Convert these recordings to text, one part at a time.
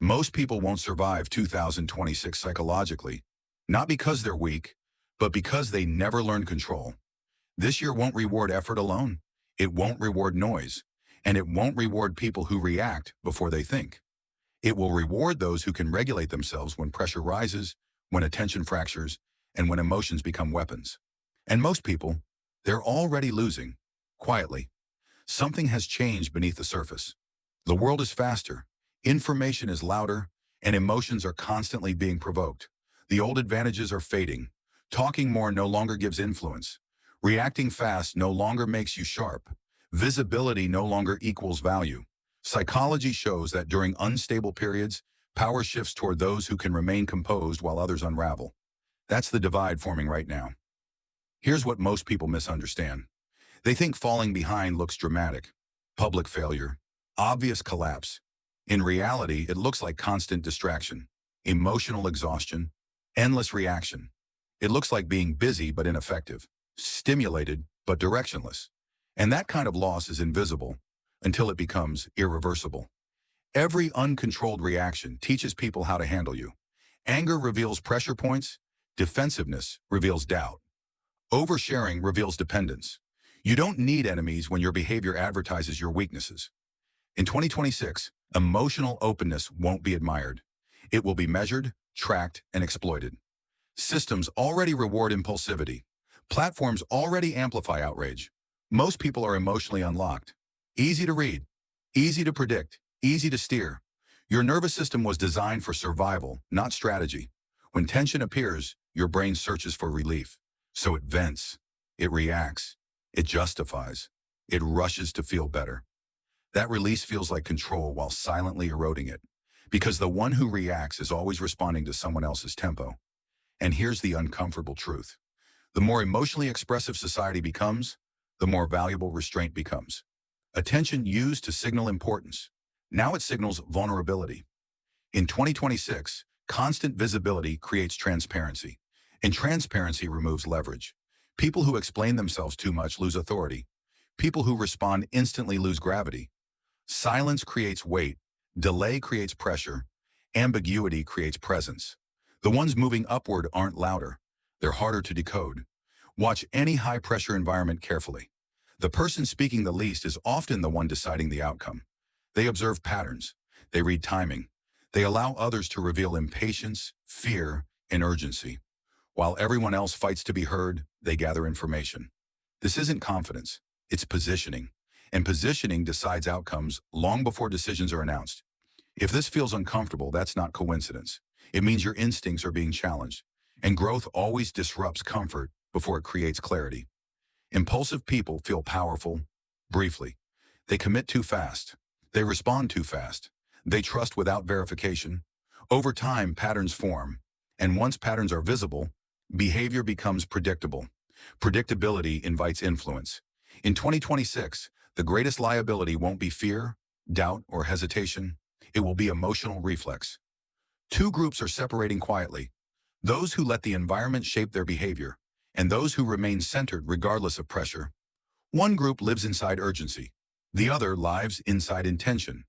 Most people won't survive 2026 psychologically, not because they're weak, but because they never learned control. This year won't reward effort alone. It won't reward noise, and it won't reward people who react before they think. It will reward those who can regulate themselves when pressure rises, when attention fractures, and when emotions become weapons. And most people, they're already losing, quietly. Something has changed beneath the surface. The world is faster, information is louder, and emotions are constantly being provoked. The old advantages are fading. Talking more no longer gives influence. Reacting fast no longer makes you sharp. Visibility no longer equals value. Psychology shows that during unstable periods, power shifts toward those who can remain composed while others unravel. That's the divide forming right now. Here's what most people misunderstand. They think falling behind looks dramatic. Public failure. Obvious collapse. In reality, it looks like constant distraction, emotional exhaustion, endless reaction. It looks like being busy but ineffective, stimulated but directionless. And that kind of loss is invisible until it becomes irreversible. Every uncontrolled reaction teaches people how to handle you. Anger reveals pressure points. Defensiveness reveals doubt. Oversharing reveals dependence. You don't need enemies when your behavior advertises your weaknesses. In 2026, emotional openness won't be admired. It will be measured, tracked, and exploited. Systems already reward impulsivity. Platforms already amplify outrage. Most people are emotionally unlocked. Easy to read, easy to predict, easy to steer. Your nervous system was designed for survival, not strategy. When tension appears, your brain searches for relief. So it vents, it reacts, it justifies, it rushes to feel better. That release feels like control while silently eroding it, because the one who reacts is always responding to someone else's tempo. And here's the uncomfortable truth. The more emotionally expressive society becomes, the more valuable restraint becomes. Attention used to signal importance. Now it signals vulnerability. In 2026, constant visibility creates transparency, and transparency removes leverage. People who explain themselves too much lose authority. People who respond instantly lose gravity. Silence creates weight, delay creates pressure, ambiguity creates presence. The ones moving upward aren't louder. They're harder to decode. Watch any high-pressure environment carefully. The person speaking the least is often the one deciding the outcome. They observe patterns. They read timing. They allow others to reveal impatience, fear, and urgency. While everyone else fights to be heard, they gather information. This isn't confidence. It's positioning. And positioning decides outcomes long before decisions are announced. If this feels uncomfortable, that's not coincidence. It means your instincts are being challenged. And growth always disrupts comfort before it creates clarity. Impulsive people feel powerful, briefly. They commit too fast. They respond too fast. They trust without verification. Over time, patterns form. And once patterns are visible, behavior becomes predictable. Predictability invites influence. In 2026, the greatest liability won't be fear, doubt, or hesitation. It will be emotional reflex. Two groups are separating quietly. Those who let the environment shape their behavior, and those who remain centered regardless of pressure. One group lives inside urgency. The other lives inside intention.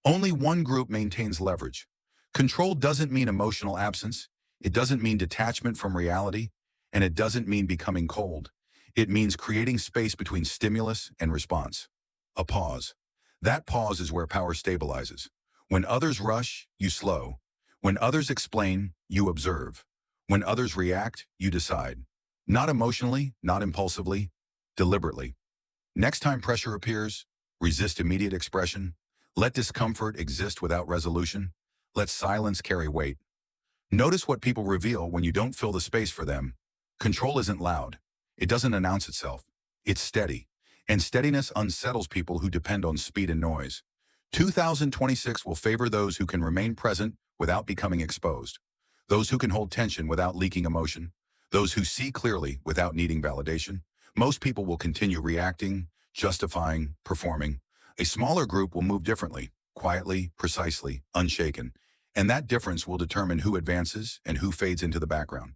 Only one group maintains leverage. Control doesn't mean emotional absence. It doesn't mean detachment from reality. And it doesn't mean becoming cold. It means creating space between stimulus and response. A pause. That pause is where power stabilizes. When others rush, you slow. When others explain, you observe. When others react, you decide. Not emotionally, not impulsively, deliberately. Next time pressure appears, resist immediate expression. Let discomfort exist without resolution. Let silence carry weight. Notice what people reveal when you don't fill the space for them. Control isn't loud. It doesn't announce itself. It's steady. And steadiness unsettles people who depend on speed and noise. 2026 will favor those who can remain present without becoming exposed. Those who can hold tension without leaking emotion. Those who see clearly without needing validation. Most people will continue reacting, justifying, performing. A smaller group will move differently, quietly, precisely, unshaken. And that difference will determine who advances and who fades into the background.